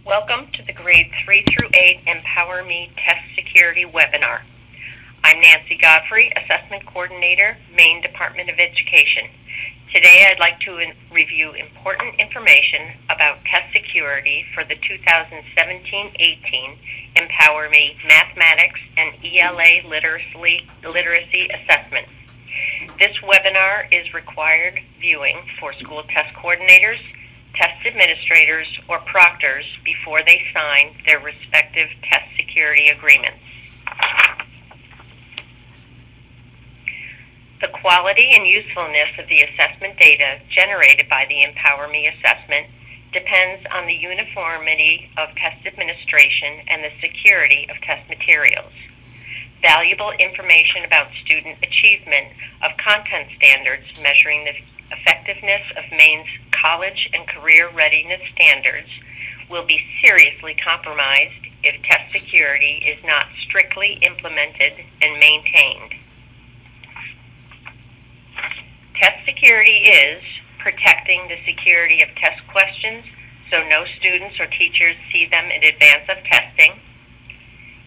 Welcome to the Grade 3 through 8 Empower Me Test Security Webinar. I'm Nancy Godfrey, Assessment Coordinator, Maine Department of Education. Today I'd like to review important information about test security for the 2017-18 Empower Me Mathematics and ELA Literacy Assessment. This webinar is required viewing for school test coordinators, test administrators, or proctors before they sign their respective test security agreements. The quality and usefulness of the assessment data generated by the Empower Me assessment depends on the uniformity of test administration and the security of test materials. Valuable information about student achievement of content standards measuring the effectiveness of Maine's college and career readiness standards will be seriously compromised if test security is not strictly implemented and maintained. Test security is protecting the security of test questions so no students or teachers see them in advance of testing,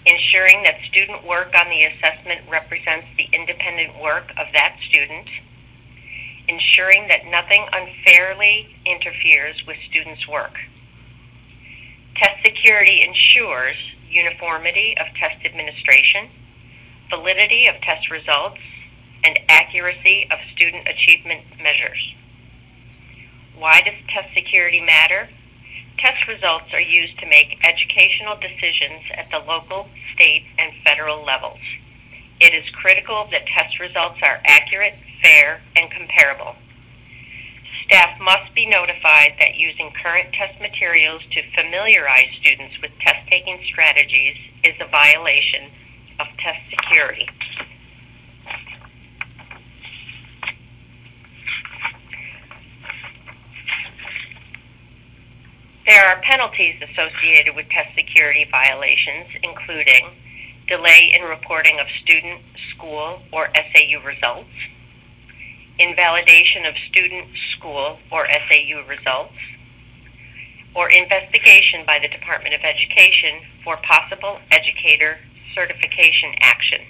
ensuring that student work on the assessment represents the independent work of that student, ensuring that nothing unfairly interferes with students' work. Test security ensures uniformity of test administration, validity of test results, and accuracy of student achievement measures. Why does test security matter? Test results are used to make educational decisions at the local, state, and federal levels. It is critical that test results are accurate, fair, and comparable. Staff must be notified that using current test materials to familiarize students with test-taking strategies is a violation of test security. There are penalties associated with test security violations, including delay in reporting of student, school, or SAU results, invalidation of student, school, or SAU results, or investigation by the Department of Education for possible educator certification action.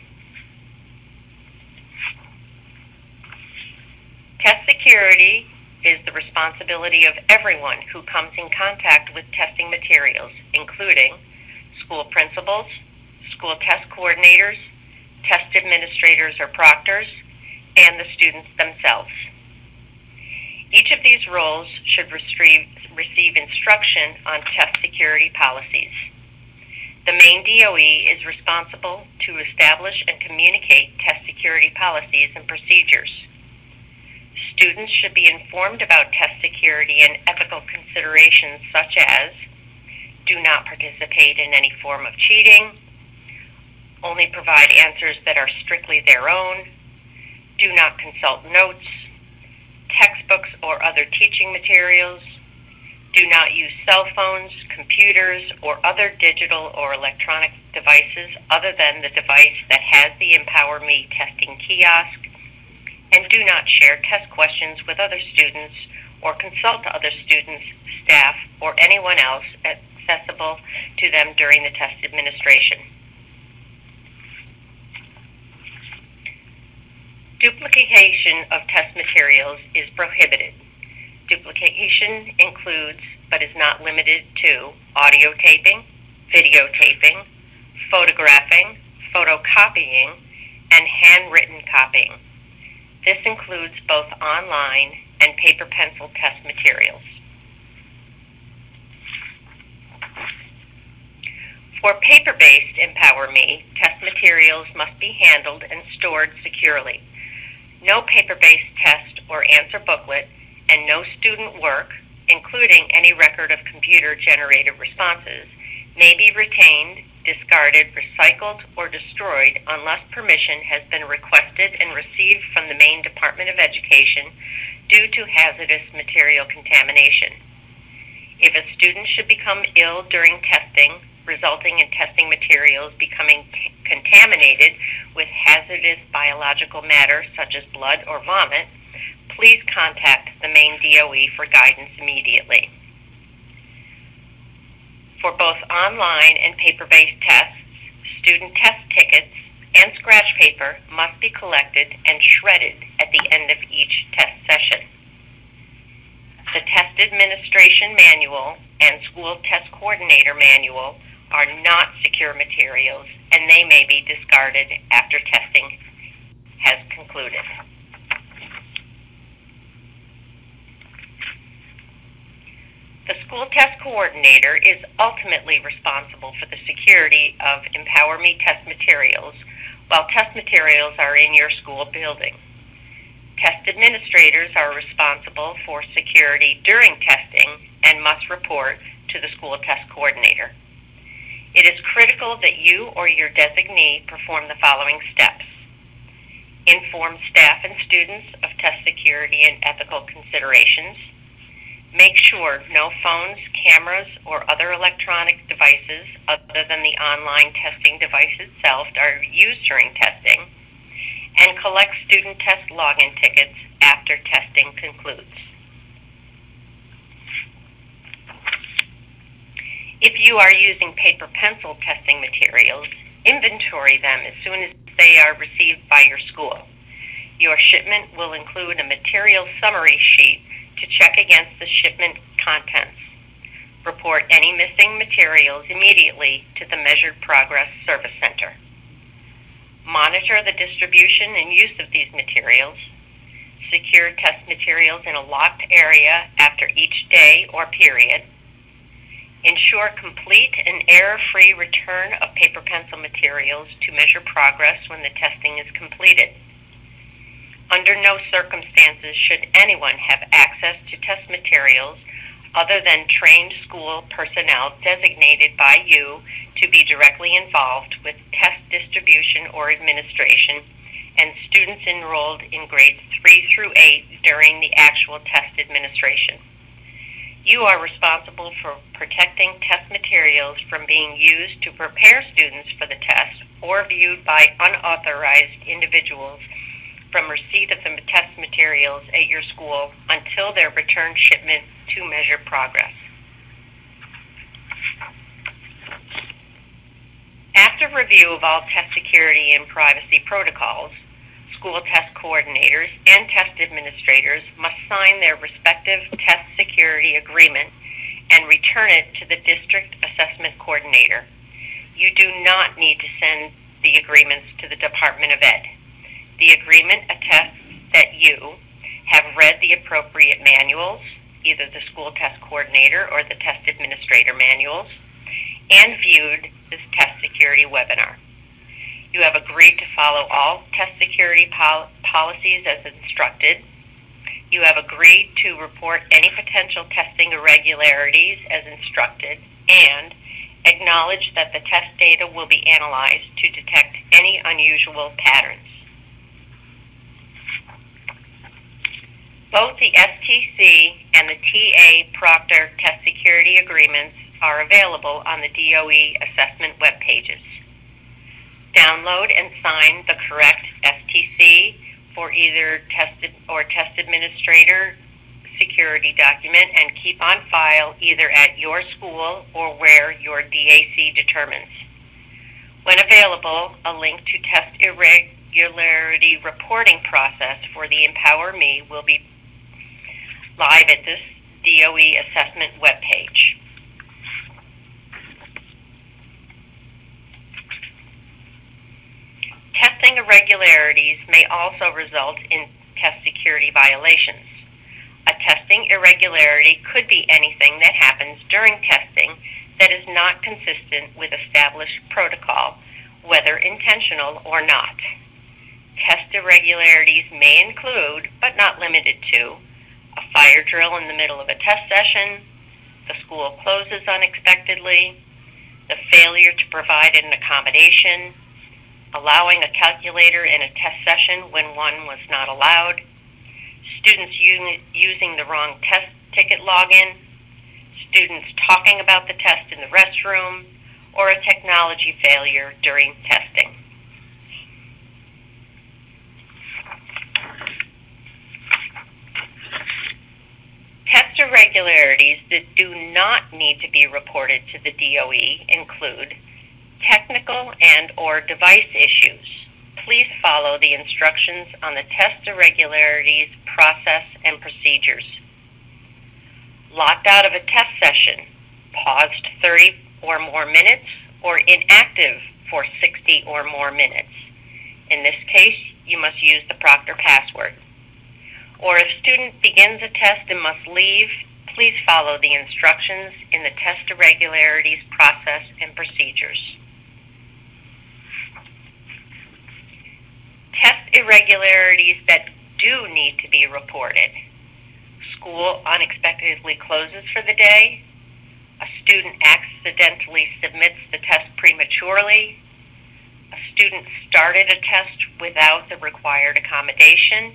Test security is the responsibility of everyone who comes in contact with testing materials, including school principals, school test coordinators, test administrators or proctors, and the students themselves. Each of these roles should receive instruction on test security policies. The Maine DOE is responsible to establish and communicate test security policies and procedures. Students should be informed about test security and ethical considerations such as do not participate in any form of cheating, only provide answers that are strictly their own, do not consult notes, textbooks or other teaching materials, do not use cell phones, computers, or other digital or electronic devices other than the device that has the Empower Me testing kiosk, and do not share test questions with other students or consult other students, staff, or anyone else accessible to them during the test administration. Duplication of test materials is prohibited. Duplication includes, but is not limited to, audio taping, videotaping, photographing, photocopying, and handwritten copying. This includes both online and paper pencil test materials. For paper-based Empower Me, test materials must be handled and stored securely. No paper-based test or answer booklet and no student work, including any record of computer-generated responses, may be retained, discarded, recycled, or destroyed unless permission has been requested and received from the Maine Department of Education due to hazardous material contamination. If a student should become ill during testing, resulting in testing materials becoming contaminated with hazardous biological matter such as blood or vomit, please contact the Maine DOE for guidance immediately. For both online and paper-based tests, student test tickets and scratch paper must be collected and shredded at the end of each test session. The Test Administration Manual and School Test Coordinator Manual are not secure materials, and they may be discarded after testing has concluded. The School Test Coordinator is ultimately responsible for the security of MEA test materials while test materials are in your school building. Test administrators are responsible for security during testing and must report to the School Test Coordinator. It is critical that you or your designee perform the following steps. Inform staff and students of test security and ethical considerations. Make sure no phones, cameras, or other electronic devices other than the online testing device itself are used during testing. And collect student test login tickets after testing concludes. If you are using paper pencil testing materials, inventory them as soon as they are received by your school. Your shipment will include a material summary sheet to check against the shipment contents. Report any missing materials immediately to the Measured Progress Service Center. Monitor the distribution and use of these materials. Secure test materials in a locked area after each day or period. Ensure complete and error-free return of paper pencil materials to measure progress when the testing is completed. Under no circumstances should anyone have access to test materials other than trained school personnel designated by you to be directly involved with test distribution or administration and students enrolled in grades 3 through 8 during the actual test administration. You are responsible for protecting test materials from being used to prepare students for the test or viewed by unauthorized individuals from receipt of the test materials at your school until their return shipment to measure progress. After review of all test security and privacy protocols, school test coordinators and test administrators must sign their respective test security agreement and return it to the district assessment coordinator. You do not need to send the agreements to the Department of Ed. The agreement attests that you have read the appropriate manuals, either the school test coordinator or the test administrator manuals, and viewed this test security webinar. You have agreed to follow all test security policies as instructed. You have agreed to report any potential testing irregularities as instructed, and acknowledge that the test data will be analyzed to detect any unusual patterns. Both the STC and the TA Proctor test security agreements are available on the DOE assessment web pages. Download and sign the correct STC for either test administrator security document and keep on file either at your school or where your DAC determines. When available, a link to test irregularity reporting process for the Empower Me will be live at this DOE assessment webpage. Testing irregularities may also result in test security violations. A testing irregularity could be anything that happens during testing that is not consistent with established protocol, whether intentional or not. Test irregularities may include, but not limited to, a fire drill in the middle of a test session, the school closes unexpectedly, the failure to provide an accommodation, allowing a calculator in a test session when one was not allowed, students using the wrong test ticket login, students talking about the test in the restroom, or a technology failure during testing. Test irregularities that do not need to be reported to the DOE include technical and/or device issues. Please follow the instructions on the test irregularities process and procedures. Locked out of a test session, paused 30 or more minutes, or inactive for 60 or more minutes. In this case, you must use the proctor password. Or if student begins a test and must leave, please follow the instructions in the test irregularities process and procedures. Test irregularities that do need to be reported. School unexpectedly closes for the day. A student accidentally submits the test prematurely. A student started a test without the required accommodation.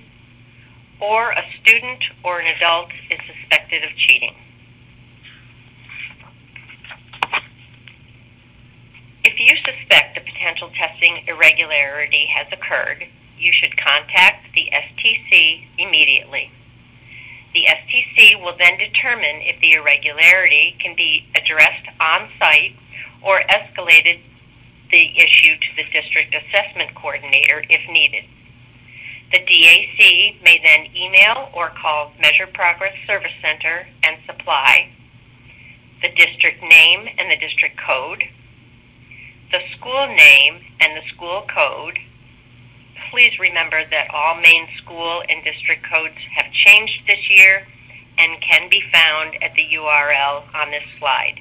Or a student or an adult is suspected of cheating. If you suspect a potential testing irregularity has occurred, you should contact the STC immediately. The STC will then determine if the irregularity can be addressed on-site or escalated the issue to the district assessment coordinator if needed. The DAC may then email or call Measure Progress Service Center and supply the district name and the district code, the school name and the school code. Please remember that all main school and district codes have changed this year and can be found at the URL on this slide.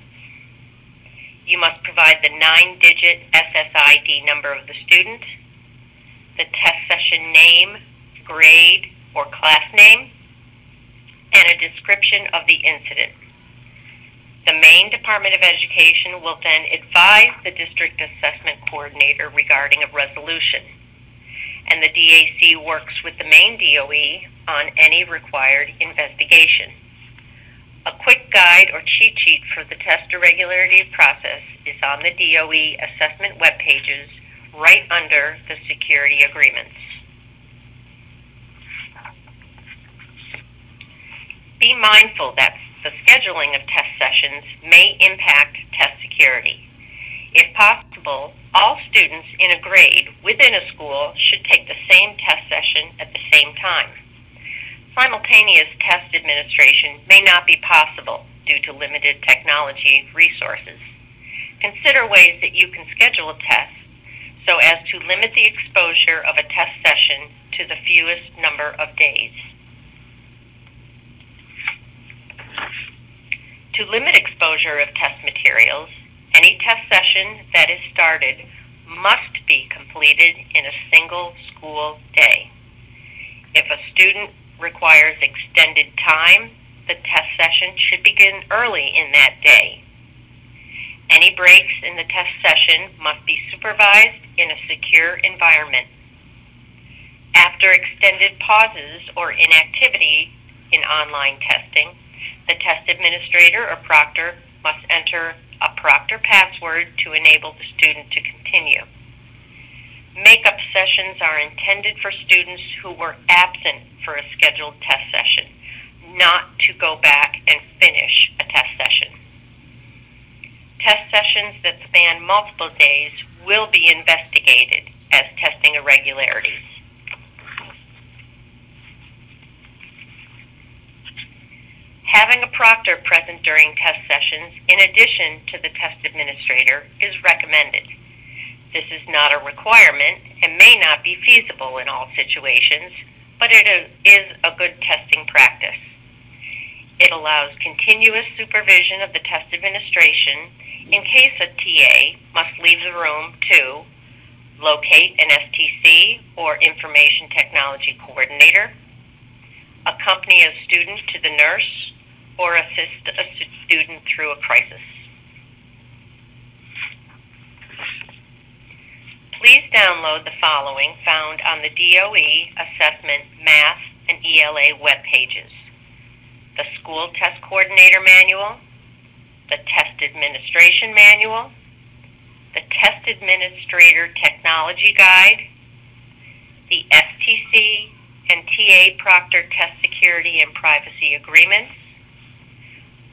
You must provide the 9-digit SSID number of the student, the test session name, grade, or class name, and a description of the incident. The Maine Department of Education will then advise the district assessment coordinator regarding a resolution, and the DAC works with the Maine DOE on any required investigation. A quick guide or cheat sheet for the test irregularities process is on the DOE assessment web pages right under the security agreements. Be mindful that the scheduling of test sessions may impact test security. If possible, all students in a grade within a school should take the same test session at the same time. Simultaneous test administration may not be possible due to limited technology resources. Consider ways that you can schedule a test so as to limit the exposure of a test session to the fewest number of days. To limit exposure of test materials, any test session that is started must be completed in a single school day. If a student requires extended time, the test session should begin early in that day. Any breaks in the test session must be supervised in a secure environment. After extended pauses or inactivity in online testing, the test administrator or proctor must enter a proctor password to enable the student to continue. Makeup sessions are intended for students who were absent for a scheduled test session, not to go back and finish a test session. Test sessions that span multiple days will be investigated as testing irregularities. Having a proctor present during test sessions in addition to the test administrator is recommended. This is not a requirement and may not be feasible in all situations, but it is a good testing practice. It allows continuous supervision of the test administration in case a TA must leave the room to locate an STC or information technology coordinator, accompany a student to the nurse, or assist a student through a crisis. Please download the following found on the DOE Assessment, Math, and ELA web pages: the School Test Coordinator Manual, the Test Administration Manual, the Test Administrator Technology Guide, the STC and TA Proctor Test Security and Privacy Agreements,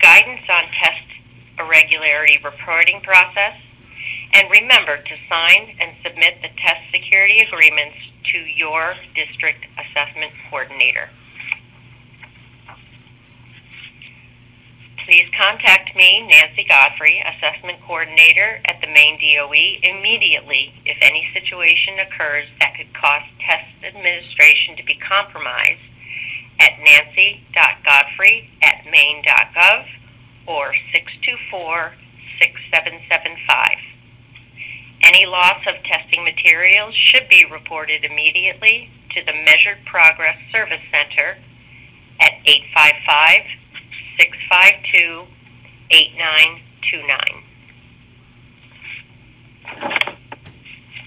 guidance on test irregularity reporting process, and remember to sign and submit the test security agreements to your district assessment coordinator. Please contact me, Nancy Godfrey, Assessment Coordinator at the Maine DOE, immediately if any situation occurs that could cause test administration to be compromised at nancy.godfrey@maine.gov or 624-6775. Any loss of testing materials should be reported immediately to the Measured Progress Service Center at 855-652-8929.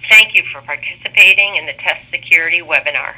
Thank you for participating in the Test Security Webinar.